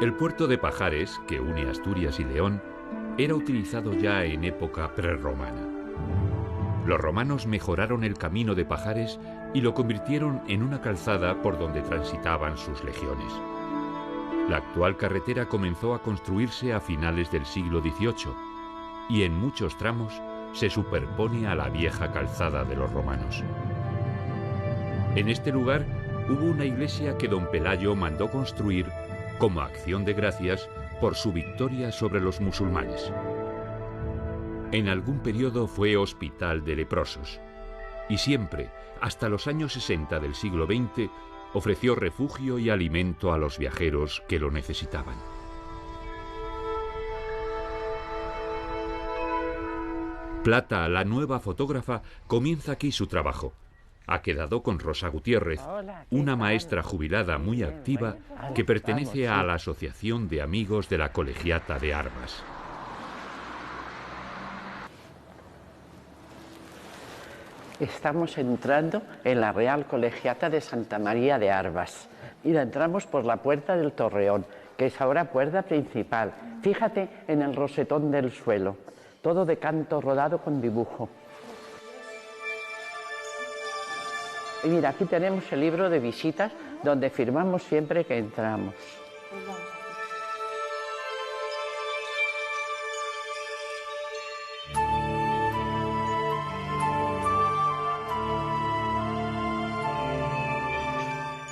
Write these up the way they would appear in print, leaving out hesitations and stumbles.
El puerto de Pajares, que une Asturias y León, era utilizado ya en época prerromana. Los romanos mejoraron el camino de Pajares y lo convirtieron en una calzada por donde transitaban sus legiones. La actual carretera comenzó a construirse a finales del siglo XVIII y en muchos tramos se superpone a la vieja calzada de los romanos. En este lugar hubo una iglesia que don Pelayo mandó construir como acción de gracias por su victoria sobre los musulmanes. En algún periodo fue hospital de leprosos y siempre, hasta los años 60 del siglo XX, ofreció refugio y alimento a los viajeros que lo necesitaban. Plata, la nueva fotógrafa, comienza aquí su trabajo. Ha quedado con Rosa Gutiérrez, una maestra jubilada muy activa que pertenece a la Asociación de Amigos de la Colegiata de Armas. Estamos entrando en la Real Colegiata de Santa María de Armas. Y entramos por la puerta del Torreón, que es ahora puerta principal. Fíjate en el rosetón del suelo, todo de canto rodado con dibujo. Y mira, aquí tenemos el libro de visitas donde firmamos siempre que entramos.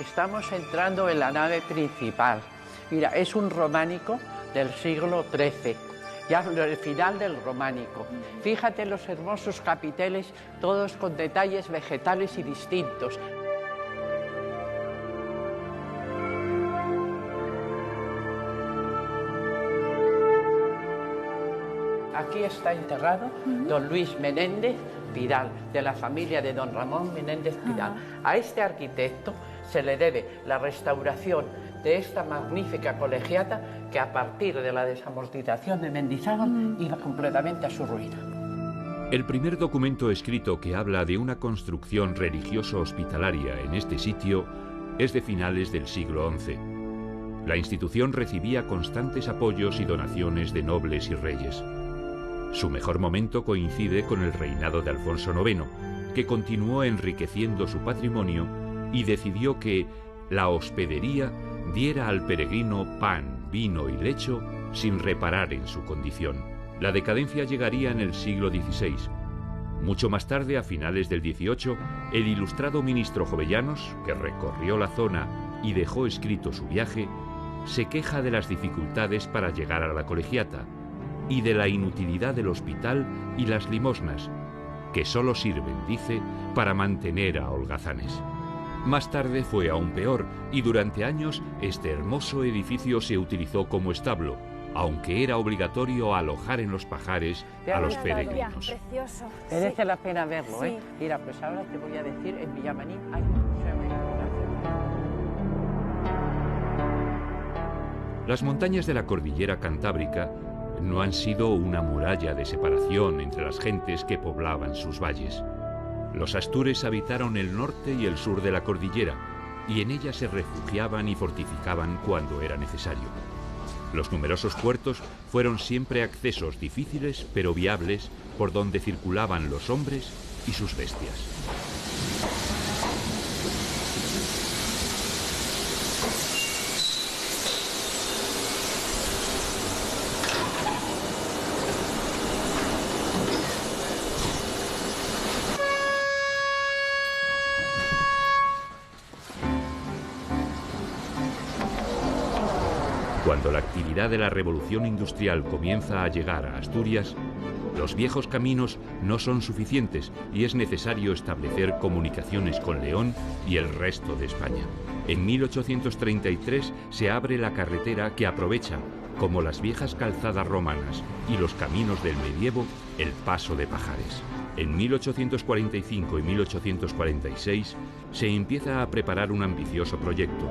Estamos entrando en la nave principal. Mira, es un románico del siglo XIII, ya el final del románico. Fíjate los hermosos capiteles, todos con detalles vegetales y distintos. Aquí está enterrado don Luis Menéndez Pidal, de la familia de don Ramón Menéndez Pidal. A este arquitecto se le debe la restauración de esta magnífica colegiata que a partir de la desamortización de Mendizábal iba completamente a su ruina. El primer documento escrito que habla de una construcción religioso-hospitalaria en este sitio es de finales del siglo XI. La institución recibía constantes apoyos y donaciones de nobles y reyes. Su mejor momento coincide con el reinado de Alfonso IX, que continuó enriqueciendo su patrimonio y decidió que la hospedería diera al peregrino pan, vino y lecho sin reparar en su condición. La decadencia llegaría en el siglo XVI. Mucho más tarde, a finales del XVIII, el ilustrado ministro Jovellanos, que recorrió la zona y dejó escrito su viaje, se queja de las dificultades para llegar a la colegiata y de la inutilidad del hospital y las limosnas, que solo sirven, dice, para mantener a holgazanes. Más tarde fue aún peor y durante años este hermoso edificio se utilizó como establo, aunque era obligatorio alojar en los Pajares a los peregrinos. Precioso. Merece la pena verlo, Sí. ¿eh? Mira, pues ahora te voy a decir, en Villamarín hay un museo etnográfico. Las montañas de la cordillera Cantábrica no han sido una muralla de separación entre las gentes que poblaban sus valles. Los astures habitaron el norte y el sur de la cordillera, y en ella se refugiaban y fortificaban cuando era necesario. Los numerosos puertos fueron siempre accesos difíciles pero viables por donde circulaban los hombres y sus bestias. Cuando la actividad de la revolución industrial comienza a llegar a Asturias, los viejos caminos no son suficientes y es necesario establecer comunicaciones con León y el resto de España. En 1833 se abre la carretera que aprovecha, como las viejas calzadas romanas y los caminos del medievo, el paso de Pajares. En 1845 y 1846 se empieza a preparar un ambicioso proyecto: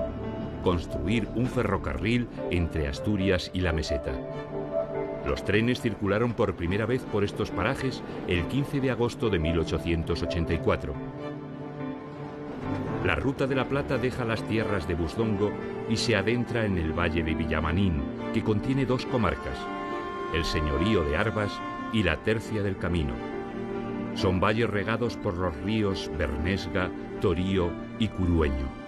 construir un ferrocarril entre Asturias y la meseta. Los trenes circularon por primera vez por estos parajes el 15 de agosto de 1884. La Ruta de la Plata deja las tierras de Busdongo y se adentra en el valle de Villamanín, que contiene dos comarcas, el señorío de Arvas y la Tercia del Camino. Son valles regados por los ríos Bernesga, Torío y Curueño.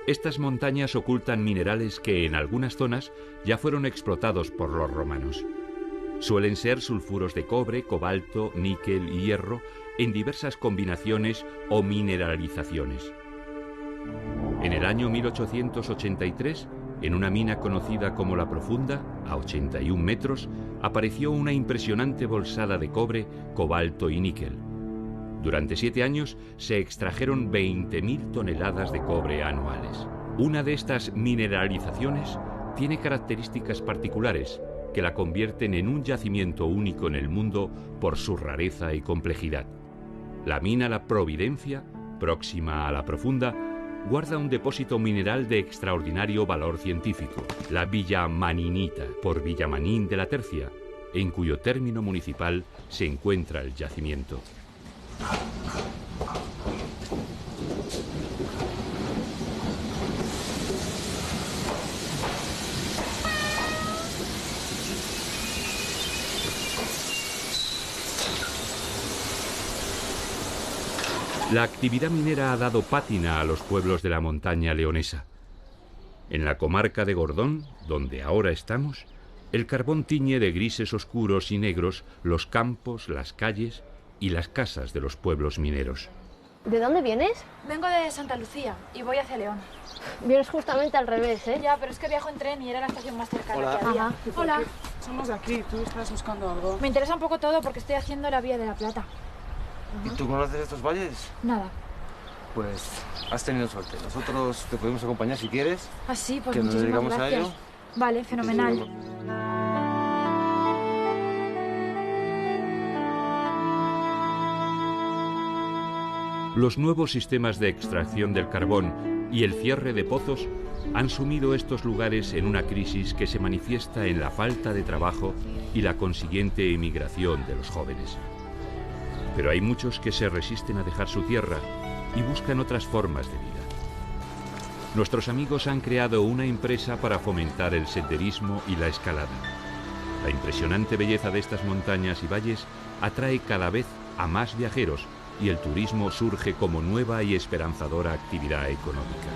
Estas montañas ocultan minerales que en algunas zonas ya fueron explotados por los romanos. Suelen ser sulfuros de cobre, cobalto, níquel y hierro en diversas combinaciones o mineralizaciones. En el año 1883, en una mina conocida como La Profunda, a 81 metros, apareció una impresionante bolsada de cobre, cobalto y níquel. Durante 7 años se extrajeron 20.000 toneladas de cobre anuales. Una de estas mineralizaciones tiene características particulares que la convierten en un yacimiento único en el mundo por su rareza y complejidad. La mina La Providencia, próxima a La Profunda, guarda un depósito mineral de extraordinario valor científico, la villamaninita, por Villamanín de la Tercia, en cuyo término municipal se encuentra el yacimiento. La actividad minera ha dado pátina a los pueblos de la montaña leonesa. En la comarca de Gordón, donde ahora estamos, el carbón tiñe de grises oscuros y negros los campos, las calles y las casas de los pueblos mineros. ¿De dónde vienes? Vengo de Santa Lucía y voy hacia León. Vienes justamente al revés, ¿eh? Ya, pero es que viajo en tren y era la estación más cercana Hola. que había. Ajá. Hola. Somos de aquí, tú estás buscando algo. Me interesa un poco todo porque estoy haciendo la Vía de la Plata. ¿Y tú conoces estos valles? Nada. Pues has tenido suerte. Nosotros te podemos acompañar si quieres. Ah, sí, pues Que nos muchísimas dedicamos a gracias. ello. Vale, fenomenal. Los nuevos sistemas de extracción del carbón y el cierre de pozos han sumido estos lugares en una crisis que se manifiesta en la falta de trabajo y la consiguiente emigración de los jóvenes. Pero hay muchos que se resisten a dejar su tierra y buscan otras formas de vida. Nuestros amigos han creado una empresa para fomentar el senderismo y la escalada. La impresionante belleza de estas montañas y valles atrae cada vez a más viajeros y el turismo surge como nueva y esperanzadora actividad económica.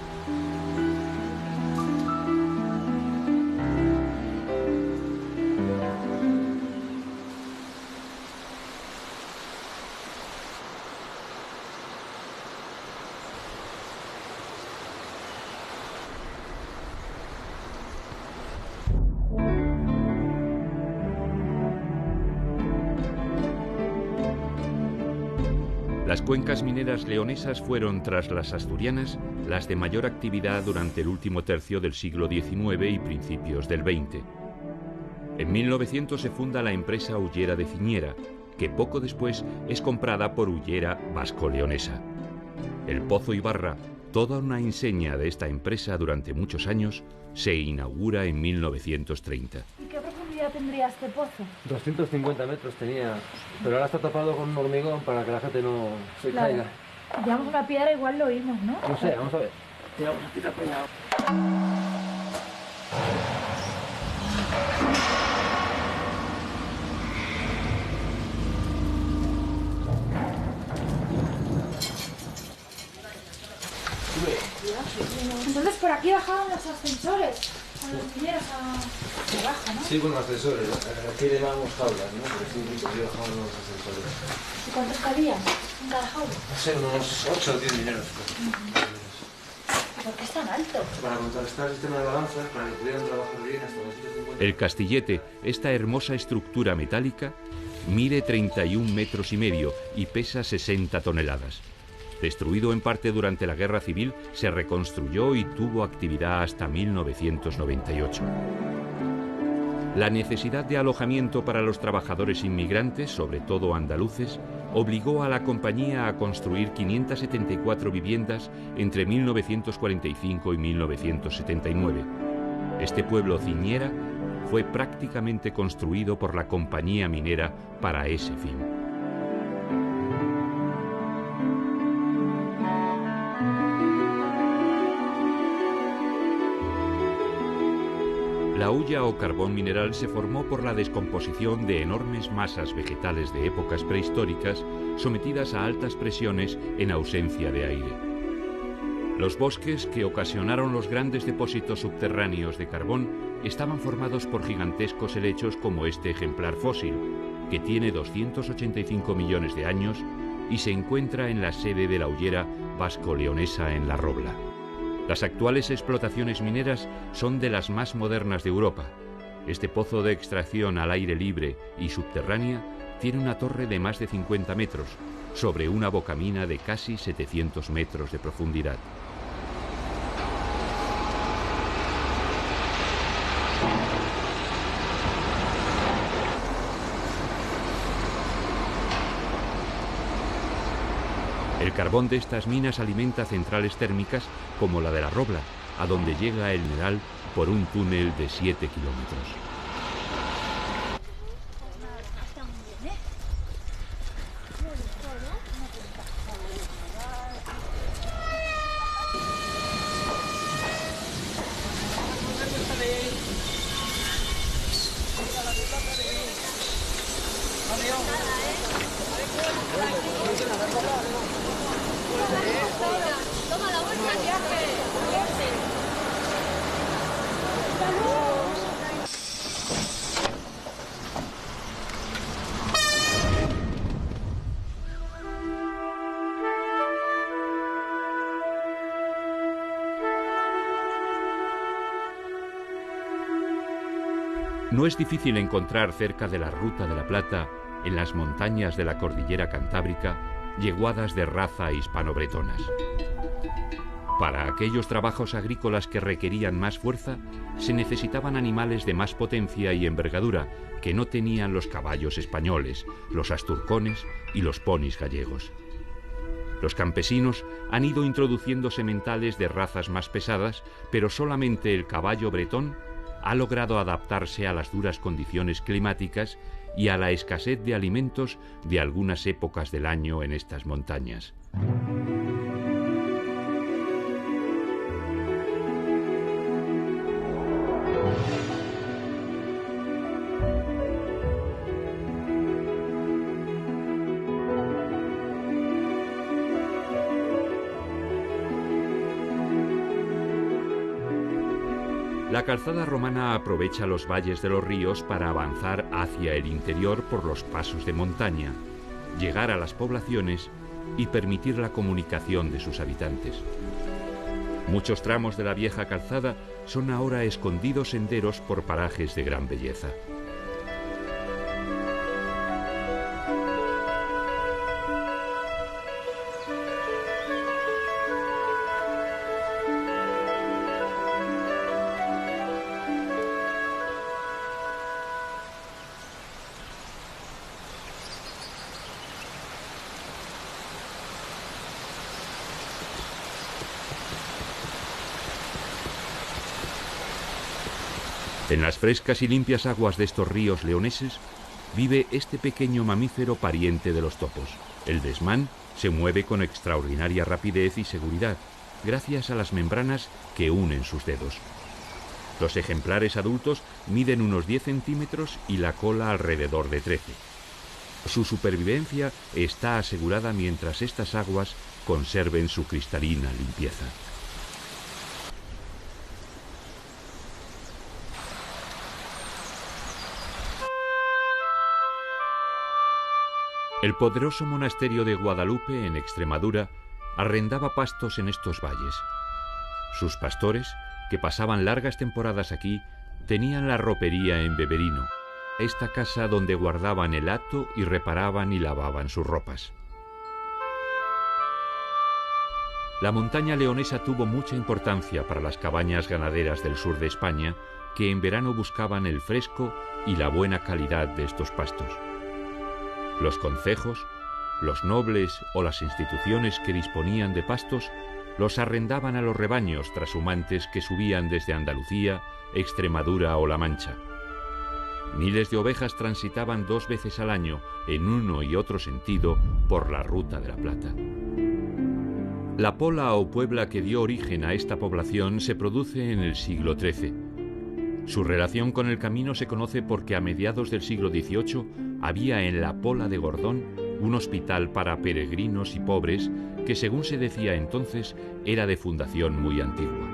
Las cuencas mineras leonesas fueron, tras las asturianas, las de mayor actividad durante el último tercio del siglo XIX y principios del XX. En 1900 se funda la empresa Ullera de Ciñera, que poco después es comprada por Ullera Vasco-Leonesa. El Pozo Ibarra, toda una enseña de esta empresa durante muchos años, se inaugura en 1930. ¿Y qué profundidad tendría este pozo? 250 metros tenía, pero ahora está tapado con un hormigón para que la gente no se caiga. Llevamos una piedra, igual lo oímos, ¿no? No sé, vamos a ver. Tiramos la piedra para allá. Entonces por aquí bajaban los ascensores, con los mineros abajo, ¿no? Sí, con los ascensores. Aquí le llamamos jaulas, ¿no? Pero sí, aquí bajaban los ascensores. ¿Y cuántos cabían en cada jaula? No sé, unos 8 o 10 mineros. ¿Por qué es tan alto? Para contrarrestar el sistema de balanza, para que pudieran trabajar bien hasta los 150. El Castillete, esta hermosa estructura metálica, mide 31 metros y medio y pesa 60 toneladas. Destruido en parte durante la Guerra Civil, se reconstruyó y tuvo actividad hasta 1998. La necesidad de alojamiento para los trabajadores inmigrantes, sobre todo andaluces, obligó a la compañía a construir 574 viviendas entre 1945 y 1979. Este pueblo ciñera fue prácticamente construido por la compañía minera para ese fin. La hulla o carbón mineral se formó por la descomposición de enormes masas vegetales de épocas prehistóricas sometidas a altas presiones en ausencia de aire. Los bosques que ocasionaron los grandes depósitos subterráneos de carbón estaban formados por gigantescos helechos como este ejemplar fósil, que tiene 285 millones de años y se encuentra en la sede de la hullera vasco-leonesa en La Robla. Las actuales explotaciones mineras son de las más modernas de Europa. Este pozo de extracción al aire libre y subterránea tiene una torre de más de 50 metros, sobre una bocamina de casi 700 metros de profundidad. El carbón de estas minas alimenta centrales térmicas como la de La Robla, a donde llega el mineral por un túnel de 7 kilómetros. No es difícil encontrar cerca de la Ruta de la Plata, en las montañas de la cordillera cantábrica, yeguadas de raza hispano-bretonas. Para aquellos trabajos agrícolas que requerían más fuerza, se necesitaban animales de más potencia y envergadura que no tenían los caballos españoles, los asturcones y los ponis gallegos. Los campesinos han ido introduciendo sementales de razas más pesadas, pero solamente el caballo bretón ha logrado adaptarse a las duras condiciones climáticas y a la escasez de alimentos de algunas épocas del año en estas montañas. La calzada romana aprovecha los valles de los ríos para avanzar hacia el interior por los pasos de montaña, llegar a las poblaciones y permitir la comunicación de sus habitantes. Muchos tramos de la vieja calzada son ahora escondidos senderos por parajes de gran belleza. En las frescas y limpias aguas de estos ríos leoneses vive este pequeño mamífero pariente de los topos. El desmán se mueve con extraordinaria rapidez y seguridad, gracias a las membranas que unen sus dedos. Los ejemplares adultos miden unos 10 centímetros y la cola alrededor de 13. Su supervivencia está asegurada mientras estas aguas conserven su cristalina limpieza. El poderoso monasterio de Guadalupe, en Extremadura, arrendaba pastos en estos valles. Sus pastores, que pasaban largas temporadas aquí, tenían la ropería en Beberino, esta casa donde guardaban el hato y reparaban y lavaban sus ropas. La montaña leonesa tuvo mucha importancia para las cabañas ganaderas del sur de España, que en verano buscaban el fresco y la buena calidad de estos pastos. Los concejos, los nobles o las instituciones que disponían de pastos los arrendaban a los rebaños trashumantes que subían desde Andalucía, Extremadura o La Mancha. Miles de ovejas transitaban 2 veces al año, en uno y otro sentido, por la Ruta de la Plata. La pola o puebla que dio origen a esta población se produce en el siglo XIII. Su relación con el camino se conoce porque a mediados del siglo XVIII había en la Pola de Gordón un hospital para peregrinos y pobres que, según se decía entonces, era de fundación muy antigua.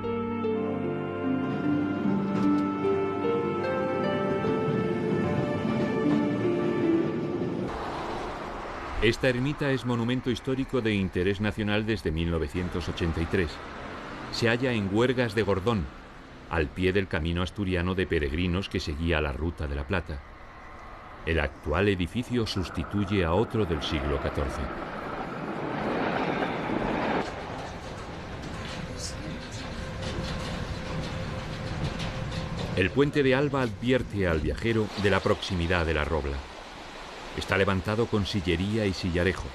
Esta ermita es monumento histórico de interés nacional desde 1983. Se halla en Huergas de Gordón, al pie del camino asturiano de peregrinos que seguía la Ruta de la Plata. El actual edificio sustituye a otro del siglo XIV. El puente de Alba advierte al viajero de la proximidad de la Robla. Está levantado con sillería y sillarejo.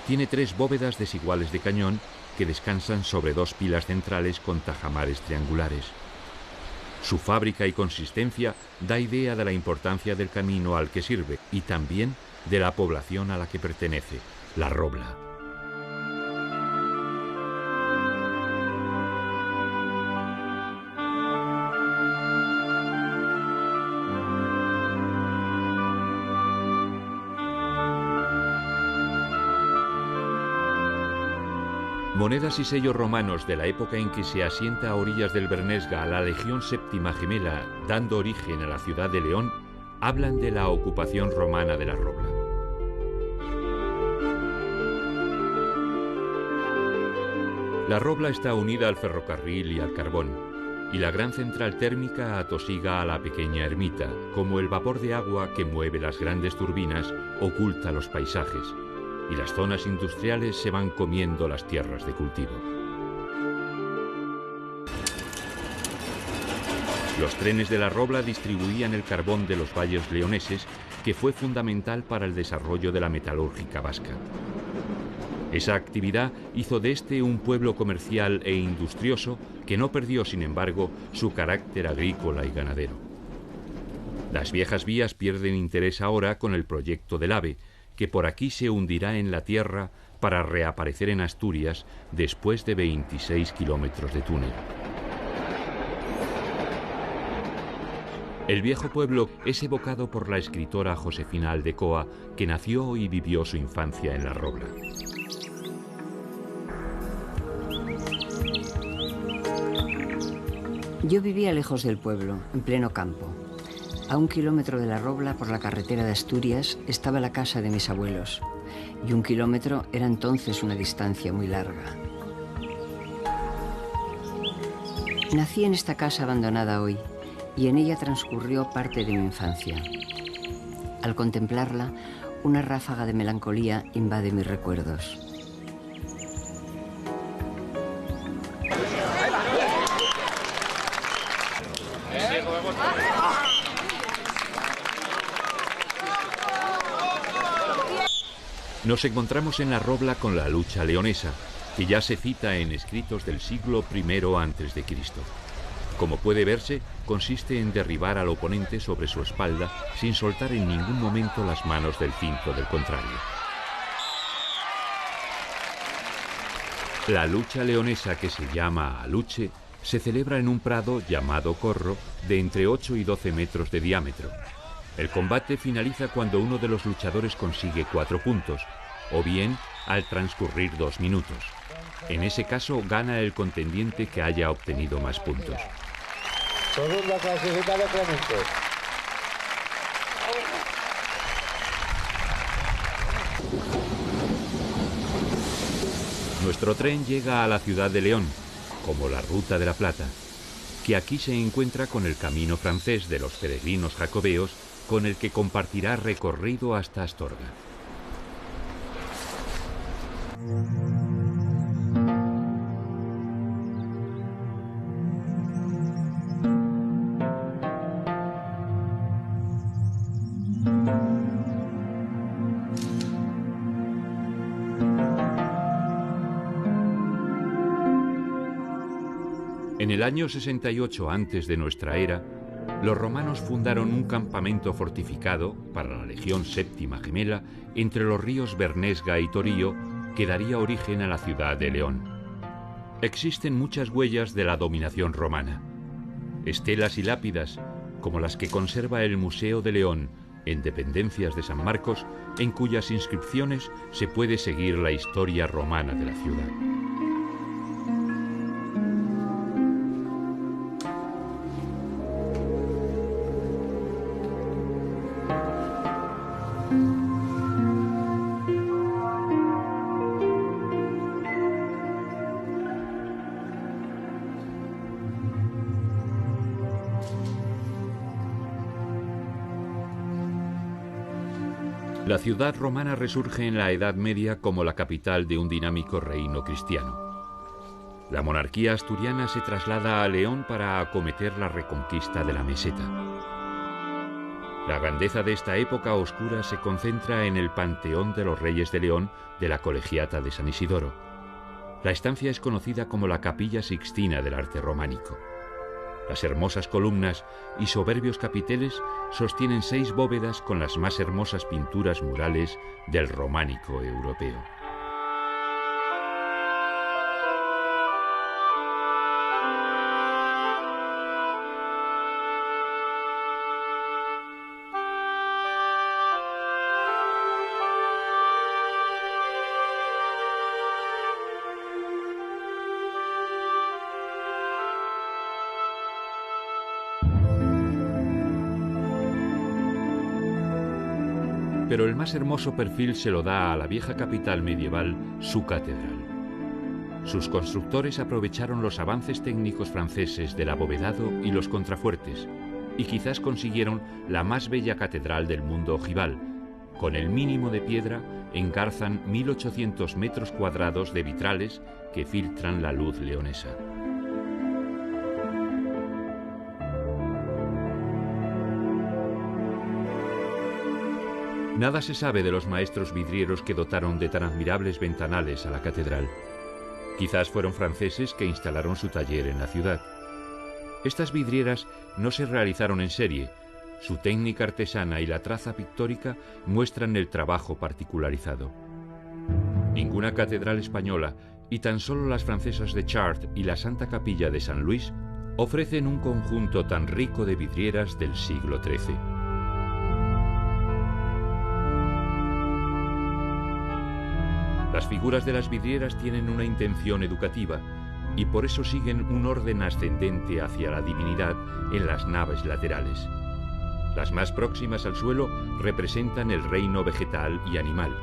Tiene 3 bóvedas desiguales de cañón que descansan sobre 2 pilas centrales con tajamares triangulares. Su fábrica y consistencia da idea de la importancia del camino al que sirve y también de la población a la que pertenece, la Robla. Monedas y sellos romanos de la época en que se asienta a orillas del Bernesga la Legión Séptima Gemela, dando origen a la ciudad de León, hablan de la ocupación romana de la Robla. La Robla está unida al ferrocarril y al carbón, y la gran central térmica atosiga a la pequeña ermita, como el vapor de agua que mueve las grandes turbinas oculta los paisajes, y las zonas industriales se van comiendo las tierras de cultivo. Los trenes de la Robla distribuían el carbón de los valles leoneses, que fue fundamental para el desarrollo de la metalúrgica vasca. Esa actividad hizo de este un pueblo comercial e industrioso que no perdió, sin embargo, su carácter agrícola y ganadero. Las viejas vías pierden interés ahora con el proyecto del AVE, que por aquí se hundirá en la tierra para reaparecer en Asturias después de 26 kilómetros de túnel. El viejo pueblo es evocado por la escritora Josefina Aldecoa, que nació y vivió su infancia en la Robla. Yo vivía lejos del pueblo, en pleno campo. A 1 kilómetro de la Robla, por la carretera de Asturias, estaba la casa de mis abuelos. Y 1 kilómetro era entonces una distancia muy larga. Nací en esta casa abandonada hoy, y en ella transcurrió parte de mi infancia. Al contemplarla, una ráfaga de melancolía invade mis recuerdos. Nos encontramos en la Robla con la lucha leonesa, que ya se cita en escritos del siglo I a.C. Como puede verse, consiste en derribar al oponente sobre su espalda sin soltar en ningún momento las manos del cinto del contrario. La lucha leonesa, que se llama aluche, se celebra en un prado llamado corro de entre 8 y 12 metros de diámetro. El combate finaliza cuando uno de los luchadores consigue 4 puntos, o bien al transcurrir 2 minutos. En ese caso gana el contendiente que haya obtenido más puntos. Segunda clasificada Clemente. Nuestro tren llega a la ciudad de León, como la Ruta de la Plata, que aquí se encuentra con el camino francés de los peregrinos jacobeos, con el que compartirá recorrido hasta Astorga. el año 68 antes de nuestra era, los romanos fundaron un campamento fortificado para la Legión Séptima Gemela entre los ríos Bernesga y Torío, que daría origen a la ciudad de León. Existen muchas huellas de la dominación romana, estelas y lápidas, como las que conserva el Museo de León, en dependencias de San Marcos, en cuyas inscripciones se puede seguir la historia romana de la ciudad. La ciudad romana resurge en la Edad Media como la capital de un dinámico reino cristiano. La monarquía asturiana se traslada a León para acometer la reconquista de la meseta. La grandeza de esta época oscura se concentra en el Panteón de los Reyes de León de la Colegiata de San Isidoro. La estancia es conocida como la Capilla Sixtina del arte románico. Las hermosas columnas y soberbios capiteles sostienen 6 bóvedas con las más hermosas pinturas murales del románico europeo. Pero el más hermoso perfil se lo da a la vieja capital medieval su catedral. Sus constructores aprovecharon los avances técnicos franceses del abovedado y los contrafuertes, y quizás consiguieron la más bella catedral del mundo ojival. Con el mínimo de piedra engarzan 1800 metros cuadrados de vitrales que filtran la luz leonesa. Nada se sabe de los maestros vidrieros que dotaron de tan admirables ventanales a la catedral. Quizás fueron franceses que instalaron su taller en la ciudad. Estas vidrieras no se realizaron en serie. Su técnica artesana y la traza pictórica muestran el trabajo particularizado. Ninguna catedral española, y tan solo las francesas de Chartres y la Santa Capilla de San Luis, ofrecen un conjunto tan rico de vidrieras del siglo XIII. Las figuras de las vidrieras tienen una intención educativa y por eso siguen un orden ascendente hacia la divinidad en las naves laterales. Las más próximas al suelo representan el reino vegetal y animal.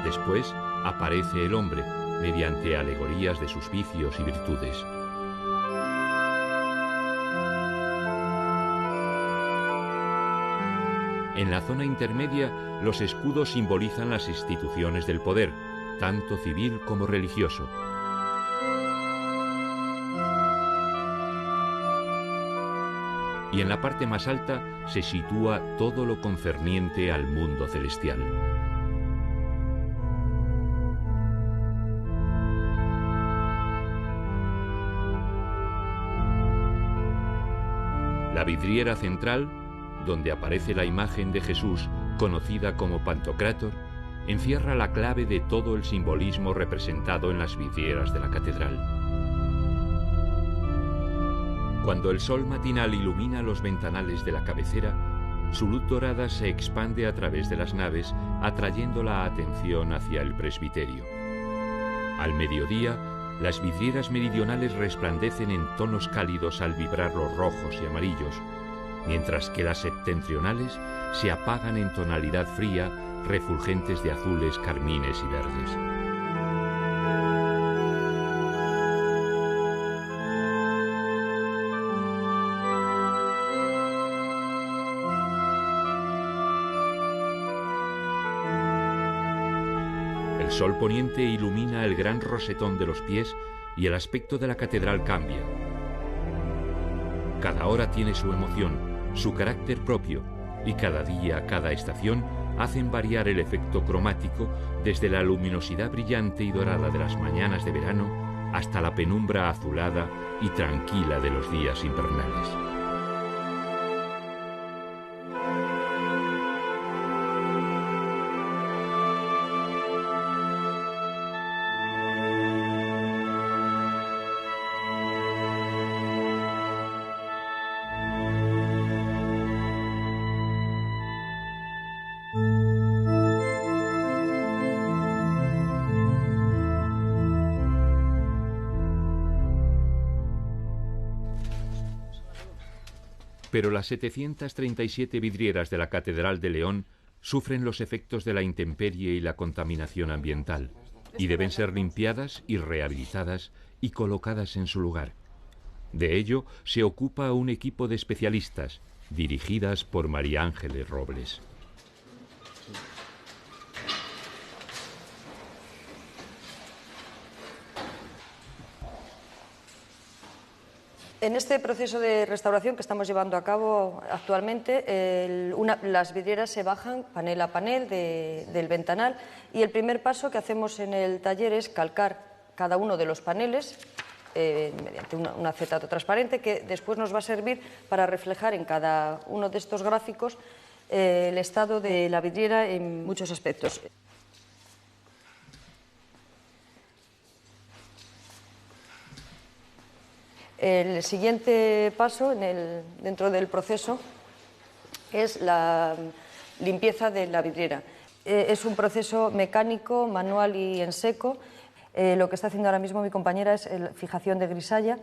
Después aparece el hombre, mediante alegorías de sus vicios y virtudes. En la zona intermedia, los escudos simbolizan las instituciones del poder, tanto civil como religioso. Y en la parte más alta se sitúa todo lo concerniente al mundo celestial. La vidriera central, donde aparece la imagen de Jesús, conocida como Pantocrátor, encierra la clave de todo el simbolismo representado en las vidrieras de la catedral. Cuando el sol matinal ilumina los ventanales de la cabecera, su luz dorada se expande a través de las naves, atrayendo la atención hacia el presbiterio. Al mediodía, las vidrieras meridionales resplandecen en tonos cálidos al vibrar los rojos y amarillos, mientras que las septentrionales se apagan en tonalidad fría, refulgentes de azules, carmines y verdes. El sol poniente ilumina el gran rosetón de los pies y el aspecto de la catedral cambia. Cada hora tiene su emoción, su carácter propio, y cada día, cada estación, hacen variar el efecto cromático desde la luminosidad brillante y dorada de las mañanas de verano hasta la penumbra azulada y tranquila de los días invernales. Pero las 737 vidrieras de la Catedral de León sufren los efectos de la intemperie y la contaminación ambiental, y deben ser limpiadas y rehabilitadas y colocadas en su lugar. De ello se ocupa un equipo de especialistas, dirigidas por María Ángeles Robles. En este proceso de restauración que estamos llevando a cabo actualmente, las vidrieras se bajan panel a panel del ventanal, y el primer paso que hacemos en el taller es calcar cada uno de los paneles mediante un acetato transparente, que después nos va a servir para reflejar en cada uno de estos gráficos el estado de la vidriera en muchos aspectos. El siguiente paso dentro del proceso es la limpieza de la vidriera. Es un proceso mecánico, manual y en seco. Lo que está haciendo ahora mismo mi compañera es la fijación de grisalla,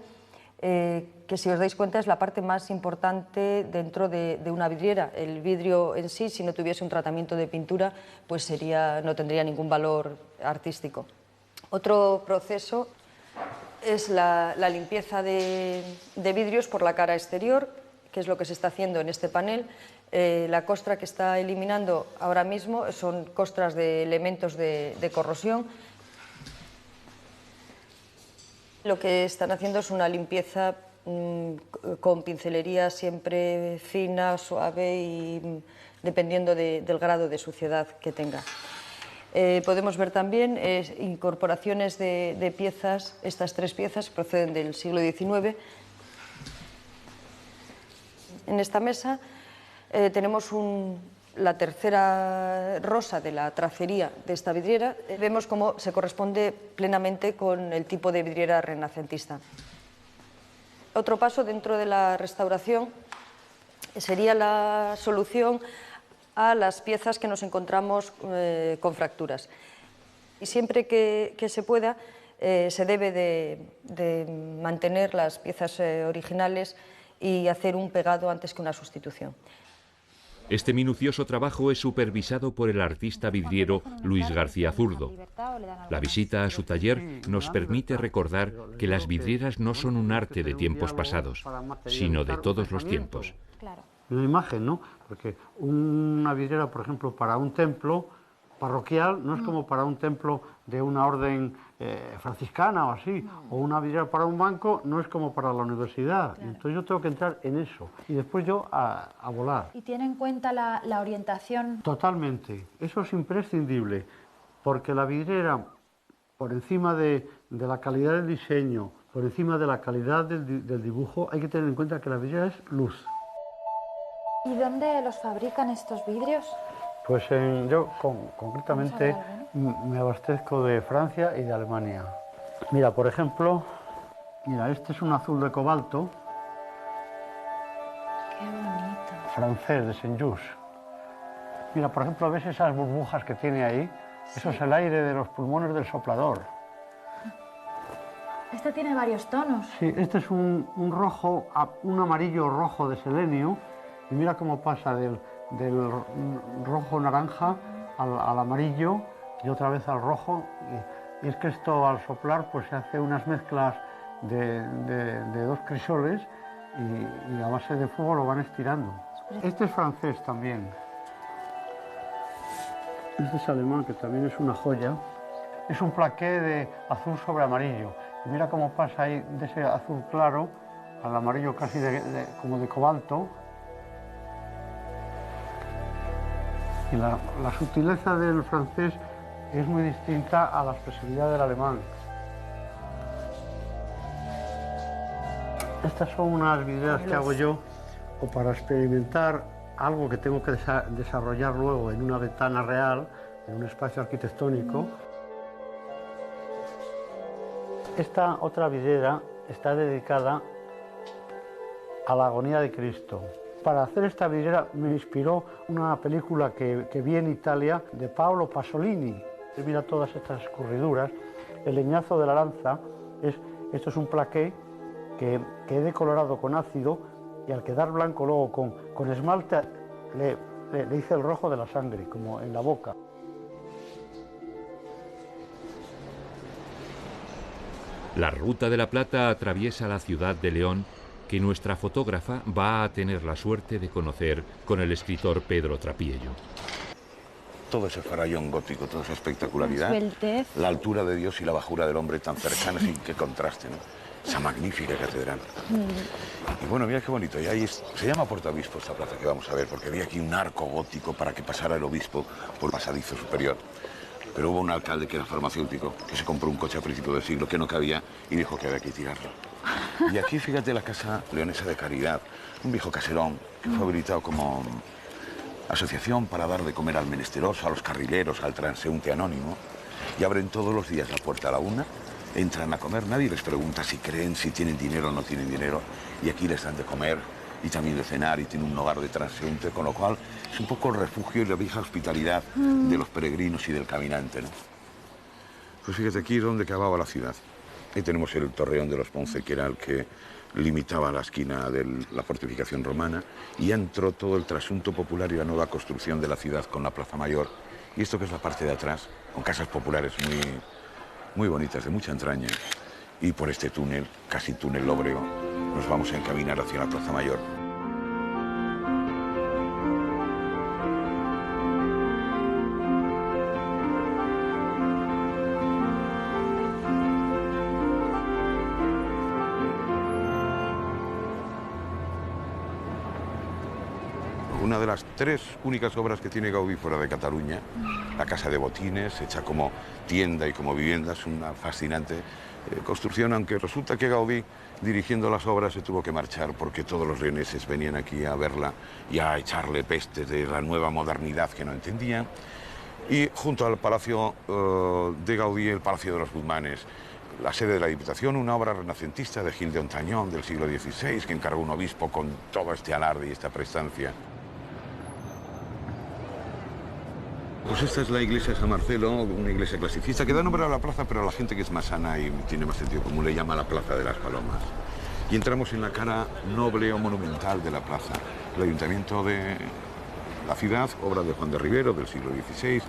que si os dais cuenta es la parte más importante dentro de una vidriera. El vidrio en sí, si no tuviese un tratamiento de pintura, pues no tendría ningún valor artístico. Otro proceso es la limpieza de vidrios por la cara exterior, que es lo que se está haciendo en este panel. La costra que está eliminando ahora mismo son costras de elementos de corrosión. Lo que están haciendo es una limpieza con pincelería siempre fina, suave y dependiendo del grado de suciedad que tenga. Podemos ver también incorporaciones de piezas. Estas tres piezas proceden del siglo XIX. En esta mesa tenemos la tercera rosa de la tracería de esta vidriera. Vemos cómo se corresponde plenamente con el tipo de vidriera renacentista. Otro paso dentro de la restauración sería la solución a las piezas que nos encontramos con fracturas. Y siempre que se pueda, se debe de mantener las piezas originales y hacer un pegado antes que una sustitución. Este minucioso trabajo es supervisado por el artista vidriero Luis García Zurdo. La visita a su taller nos permite recordar que las vidrieras no son un arte de tiempos pasados, sino de todos los tiempos. Una imagen, ¿no? Porque una vidriera, por ejemplo, para un templo parroquial no es como para un templo de una orden franciscana o así, o una vidriera para un banco no es como para la universidad. Claro. Entonces yo tengo que entrar en eso y después yo a volar. ¿Y tiene en cuenta la orientación? Totalmente, eso es imprescindible, porque la vidriera, por encima de la calidad del diseño, por encima de la calidad del dibujo, hay que tener en cuenta que la vidriera es luz. ¿Y dónde los fabrican estos vidrios? Pues yo concretamente me abastezco de Francia y de Alemania. Mira, por ejemplo, este es un azul de cobalto. Qué bonito. Francés, de Saint-Just. Mira, por ejemplo, ¿ves esas burbujas que tiene ahí? Sí. Eso es el aire de los pulmones del soplador. Este tiene varios tonos. Sí, este es un rojo, un amarillo rojo de selenio. Y mira cómo pasa del rojo naranja al amarillo y otra vez al rojo. Y es que esto al soplar pues se hace unas mezclas de dos crisoles y a base de fuego lo van estirando. Este es francés también. Este es alemán, que también es una joya. Es un plaqué de azul sobre amarillo. Y mira cómo pasa ahí de ese azul claro al amarillo casi como de cobalto. Sí, la sutileza del francés es muy distinta a la expresividad del alemán. Estas son unas vidrieras que hago yo o para experimentar algo que tengo que desarrollar luego en una ventana real, en un espacio arquitectónico. Esta otra vidriera está dedicada a la agonía de Cristo. Para hacer esta vidriera me inspiró una película que vi en Italia de Paolo Pasolini. Mira todas estas escurriduras. El leñazo de la lanza, esto es un plaqué que he decolorado con ácido y al quedar blanco luego con esmalte le hice el rojo de la sangre, como en la boca. La Ruta de la Plata atraviesa la ciudad de León, que nuestra fotógrafa va a tener la suerte de conocer con el escritor Pedro Trapiello. Todo ese farallón gótico, toda esa espectacularidad, la altura de Dios y la bajura del hombre tan cercanas y qué contraste, ¿no? Esa magnífica catedral. Y bueno, mira qué bonito, y ahí se llama Portaobispo esta plaza que vamos a ver, porque había aquí un arco gótico para que pasara el obispo por el pasadizo superior. Pero hubo un alcalde que era farmacéutico, que se compró un coche a principios del siglo que no cabía y dijo que había que tirarlo. Y aquí, fíjate, la Casa Leonesa de Caridad, un viejo caserón que fue habilitado como asociación para dar de comer al menesteroso, a los carrileros, al transeúnte anónimo. Y abren todos los días la puerta a la 1, entran a comer, nadie les pregunta si creen, si tienen dinero o no tienen dinero. Y aquí les dan de comer y también de cenar y tienen un hogar de transeúnte, con lo cual es un poco el refugio y la vieja hospitalidad de los peregrinos y del caminante, ¿no? Pues fíjate, aquí es donde acababa la ciudad. Ahí tenemos el Torreón de los Ponce, que era el que limitaba la esquina de la fortificación romana, y entró todo el trasunto popular y la nueva construcción de la ciudad con la Plaza Mayor. Y esto que es la parte de atrás, con casas populares muy bonitas, de mucha entraña. Y por este túnel, casi túnel lóbrego, nos vamos a encaminar hacia la Plaza Mayor. Una de las 3 únicas obras que tiene Gaudí fuera de Cataluña, la Casa de Botines, hecha como tienda y como vivienda, es una fascinante construcción, aunque resulta que Gaudí, dirigiendo las obras, se tuvo que marchar porque todos los leoneses venían aquí a verla y a echarle pestes de la nueva modernidad que no entendían. Y junto al Palacio de Gaudí, el Palacio de los Guzmanes, la sede de la Diputación, una obra renacentista de Gil de Ontañón del siglo XVI, que encargó un obispo con todo este alarde y esta prestancia. Pues esta es la iglesia de San Marcelo, una iglesia clasicista que da nombre a la plaza, pero a la gente que es más sana y tiene más sentido común le llama la Plaza de las Palomas. Y entramos en la cara noble o monumental de la plaza. El ayuntamiento de la ciudad, obra de Juan de Rivero del siglo XVI,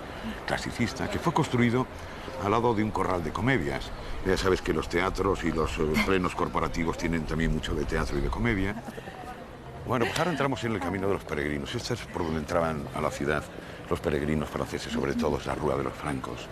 clasicista, que fue construido al lado de un corral de comedias. Ya sabes que los teatros y los plenos corporativos tienen también mucho de teatro y de comedia. Bueno, pues ahora entramos en el camino de los peregrinos. Esta es por donde entraban a la ciudad los peregrinos franceses, sobre todo la Rúa de los Francos.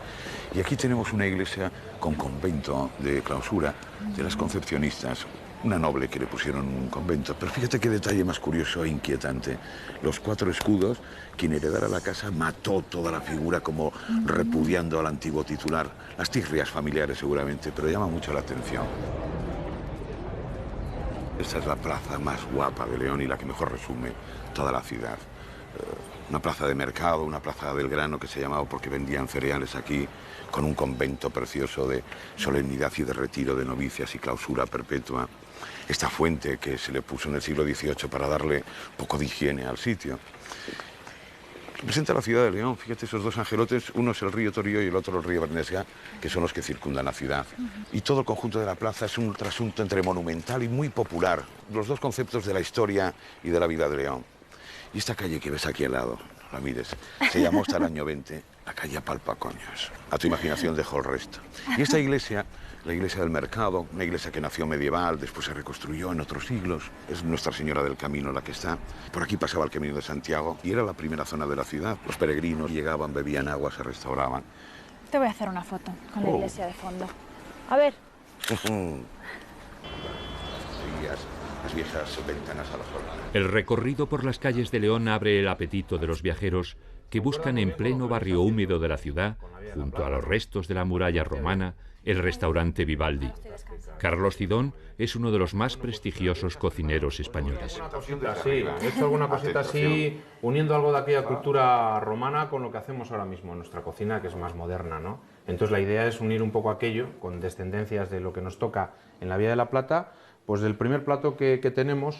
Y aquí tenemos una iglesia con convento de clausura de las concepcionistas, una noble que le pusieron un convento. Pero fíjate qué detalle más curioso e inquietante. Los 4 escudos, quien heredara la casa mató toda la figura como repudiando al antiguo titular. Las tirrias familiares seguramente, pero llama mucho la atención. Esta es la plaza más guapa de León y la que mejor resume toda la ciudad. Una plaza de mercado, una plaza del grano que se llamaba porque vendían cereales aquí, con un convento precioso de solemnidad y de retiro de novicias y clausura perpetua. Esta fuente que se le puso en el siglo XVIII para darle un poco de higiene al sitio. Representa la ciudad de León, fíjate esos 2 angelotes, uno es el río Torío y el otro el río Bernesga, que son los que circundan la ciudad. Y todo el conjunto de la plaza es un trasunto entre monumental y muy popular, los 2 conceptos de la historia y de la vida de León. Y esta calle que ves aquí al lado, la mires, se llamó hasta el año 20 la calle Palpacoños. A tu imaginación dejó el resto. Y esta iglesia, la iglesia del mercado, una iglesia que nació medieval, después se reconstruyó en otros siglos, es Nuestra Señora del Camino la que está. Por aquí pasaba el Camino de Santiago y era la primera zona de la ciudad. Los peregrinos llegaban, bebían agua, se restauraban. Te voy a hacer una foto con la iglesia de fondo. A ver. Las viejas ventanas a la sola. El recorrido por las calles de León abre el apetito de los viajeros que buscan en pleno barrio húmedo de la ciudad, junto a los restos de la muralla romana, el restaurante Vivaldi. Carlos Cidón es uno de los más prestigiosos cocineros españoles. Sí, he hecho alguna cosita así, uniendo algo de aquella cultura romana con lo que hacemos ahora mismo en nuestra cocina, que es más moderna, ¿no? Entonces la idea es unir un poco aquello, con descendencias de lo que nos toca en la Vía de la Plata. Pues el primer plato que tenemos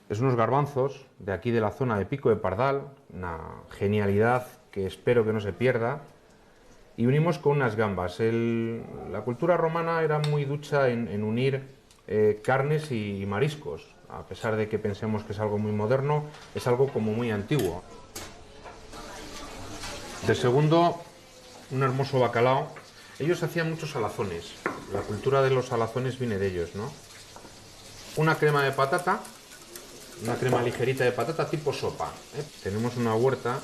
es unos garbanzos de aquí de la zona de Pico de Pardal, una genialidad que espero que no se pierda. Y unimos con unas gambas. La cultura romana era muy ducha en unir carnes y mariscos. A pesar de que pensemos que es algo muy moderno, es algo como muy antiguo. De segundo, un hermoso bacalao. Ellos hacían muchos salazones. La cultura de los salazones viene de ellos, ¿no? Una crema de patata, una crema ligerita de patata tipo sopa. Tenemos una huerta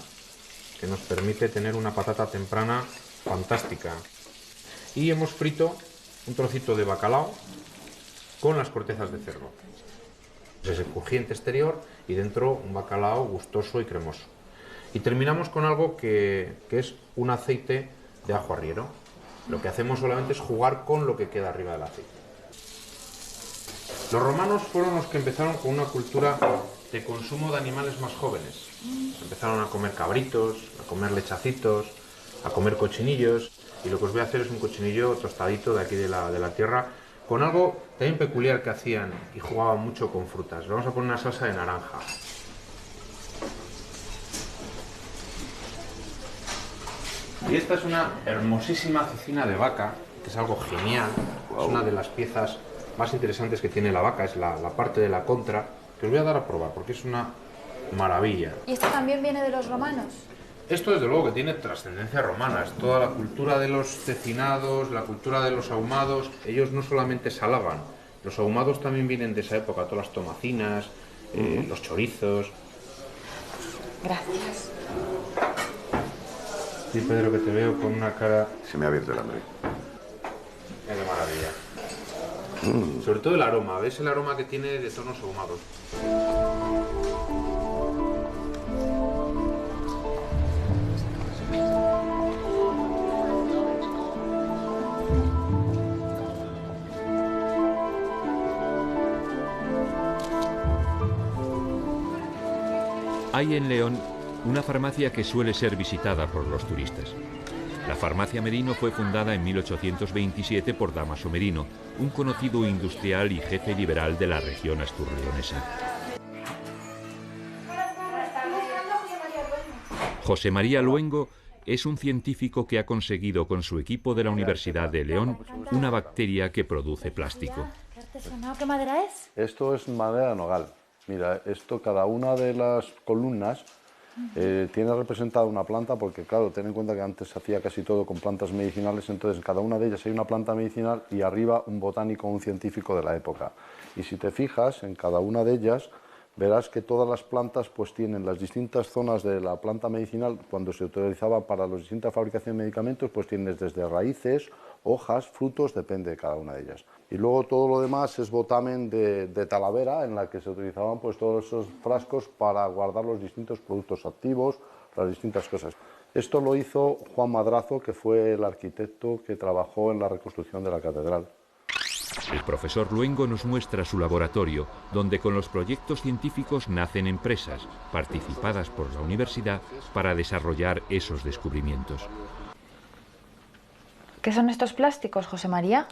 que nos permite tener una patata temprana fantástica. Y hemos frito un trocito de bacalao con las cortezas de cerdo. Es el crujiente exterior y dentro un bacalao gustoso y cremoso. Y terminamos con algo que es un aceite de ajo arriero. Lo que hacemos solamente es jugar con lo que queda arriba del aceite. Los romanos fueron los que empezaron con una cultura de consumo de animales más jóvenes. Empezaron a comer cabritos, a comer lechacitos, a comer cochinillos, y lo que os voy a hacer es un cochinillo tostadito de aquí de la tierra, con algo también peculiar que hacían y jugaban mucho con frutas. Le vamos a poner una salsa de naranja. Y esta es una hermosísima cecina de vaca, que es algo genial. Es una de las piezas más interesantes que tiene la vaca, es la parte de la contra, que os voy a dar a probar porque es una maravilla. ¿Y esto también viene de los romanos? Esto desde luego que tiene trascendencia romana, es toda la cultura de los cecinados, la cultura de los ahumados. Ellos no solamente salaban, los ahumados también vienen de esa época, todas las tomacinas, los chorizos. Gracias. Sí, Pedro, que te veo con una cara... Se me ha abierto el hambre. ¡Qué maravilla! Sobre todo el aroma, ¿ves el aroma que tiene de tonos ahumados? Hay en León una farmacia que suele ser visitada por los turistas. La farmacia Merino fue fundada en 1827 por Dámaso Merino, un conocido industrial y jefe liberal de la región asturleonesa. José María Luengo es un científico que ha conseguido con su equipo de la Universidad de León una bacteria que produce plástico. ¿Qué artesanado? ¿Qué madera es? Esto es madera de nogal. Mira, esto, cada una de las columnas tiene representada una planta, porque claro, ten en cuenta que antes se hacía casi todo con plantas medicinales, entonces en cada una de ellas hay una planta medicinal y arriba un botánico o un científico de la época. Y si te fijas, en cada una de ellas verás que todas las plantas pues tienen las distintas zonas de la planta medicinal. Cuando se utilizaba para la distinta fabricación de medicamentos, pues tienes desde raíces, hojas, frutos, depende de cada una de ellas. Y luego todo lo demás es botamen de Talavera, en la que se utilizaban pues todos esos frascos para guardar los distintos productos activos, las distintas cosas. Esto lo hizo Juan Madrazo, que fue el arquitecto que trabajó en la reconstrucción de la catedral. El profesor Luengo nos muestra su laboratorio, donde con los proyectos científicos nacen empresas, participadas por la universidad, para desarrollar esos descubrimientos. ¿Qué son estos plásticos, José María?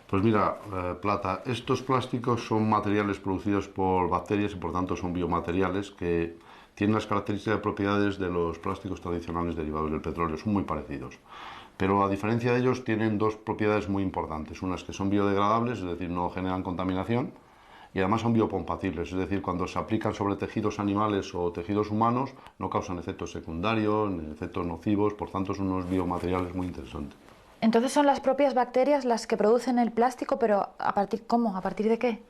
Pues mira, Plata, estos plásticos son materiales producidos por bacterias y por tanto son biomateriales que tienen las características y propiedades de los plásticos tradicionales derivados del petróleo, son muy parecidos. Pero a diferencia de ellos tienen dos propiedades muy importantes, unas que son biodegradables, es decir, no generan contaminación, y además son biocompatibles, es decir, cuando se aplican sobre tejidos animales o tejidos humanos no causan efectos secundarios, ni efectos nocivos, por tanto son unos biomateriales muy interesantes. Entonces son las propias bacterias las que producen el plástico, pero ¿cómo? ¿A partir de qué?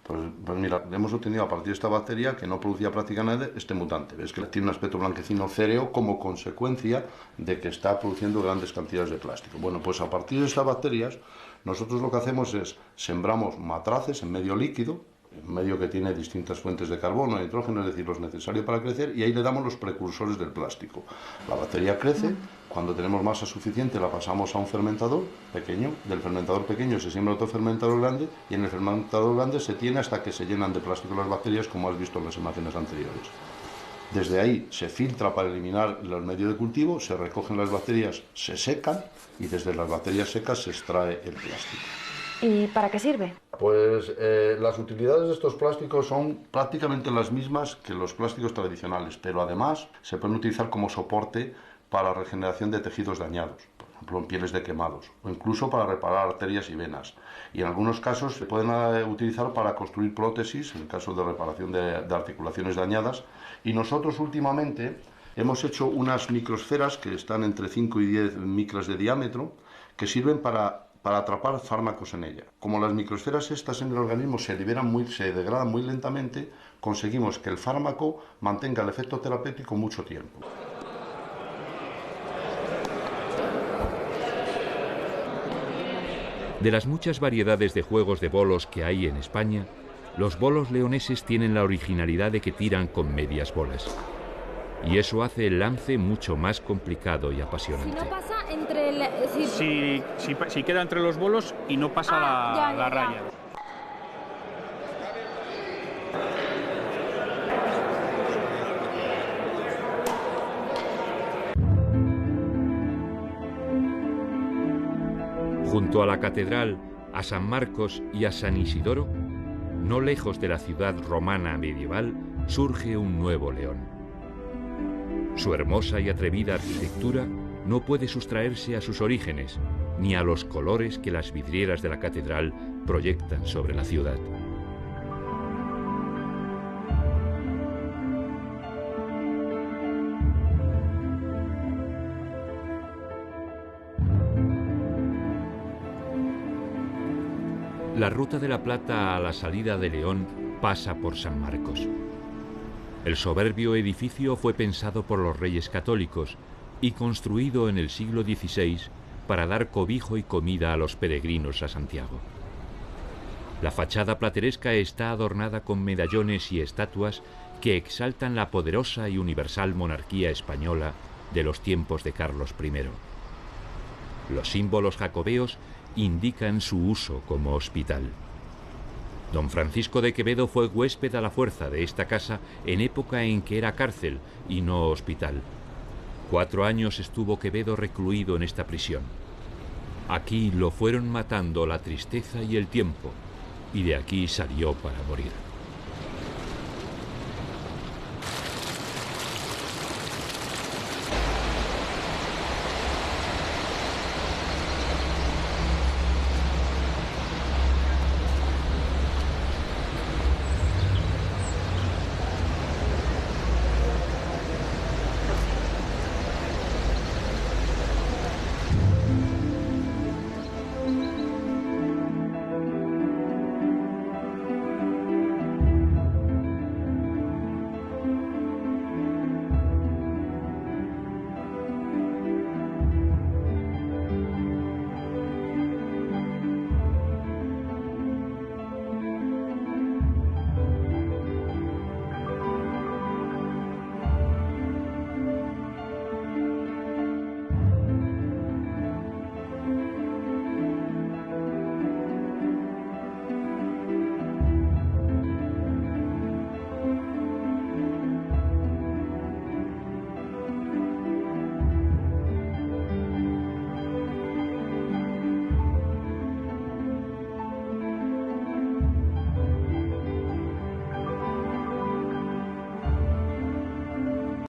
Pues mira, hemos obtenido a partir de esta bacteria, que no producía prácticamente este mutante. Ves que tiene un aspecto blanquecino céreo como consecuencia de que está produciendo grandes cantidades de plástico. Bueno, pues a partir de estas bacterias, nosotros lo que hacemos es sembramos matraces en medio líquido, un medio que tiene distintas fuentes de carbono, nitrógeno, es decir, lo necesario para crecer, y ahí le damos los precursores del plástico. La bacteria crece, cuando tenemos masa suficiente la pasamos a un fermentador pequeño, del fermentador pequeño se siembra otro fermentador grande, y en el fermentador grande se tiene hasta que se llenan de plástico las bacterias, como has visto en las imágenes anteriores. Desde ahí se filtra para eliminar el medio de cultivo, se recogen las bacterias, se secan, y desde las bacterias secas se extrae el plástico. ¿Y para qué sirve? Pues las utilidades de estos plásticos son prácticamente las mismas que los plásticos tradicionales, pero además se pueden utilizar como soporte para la regeneración de tejidos dañados, por ejemplo en pieles de quemados, o incluso para reparar arterias y venas. Y en algunos casos se pueden utilizar para construir prótesis, en caso de reparación de articulaciones dañadas. Y nosotros últimamente hemos hecho unas microsferas que están entre 5 y 10 micras de diámetro, que sirven para atrapar fármacos en ella. Como las microsferas estas en el organismo se degradan muy lentamente, conseguimos que el fármaco mantenga el efecto terapéutico mucho tiempo. De las muchas variedades de juegos de bolos que hay en España, los bolos leoneses tienen la originalidad de que tiran con medias bolas. Y eso hace el lance mucho más complicado y apasionante. Si no pasa entre el... Si queda entre los bolos y no pasa la raya. Junto a la catedral, a San Marcos y a San Isidoro, no lejos de la ciudad romana medieval, surge un nuevo León. Su hermosa y atrevida arquitectura no puede sustraerse a sus orígenes, ni a los colores que las vidrieras de la catedral proyectan sobre la ciudad. La ruta de la Plata a la salida de León pasa por San Marcos. El soberbio edificio fue pensado por los reyes católicos y construido en el siglo XVI para dar cobijo y comida a los peregrinos a Santiago. La fachada plateresca está adornada con medallones y estatuas que exaltan la poderosa y universal monarquía española de los tiempos de Carlos I. Los símbolos jacobeos indican su uso como hospital. Don Francisco de Quevedo fue huésped a la fuerza de esta casa en época en que era cárcel y no hospital. 4 años estuvo Quevedo recluido en esta prisión. Aquí lo fueron matando la tristeza y el tiempo, y de aquí salió para morir.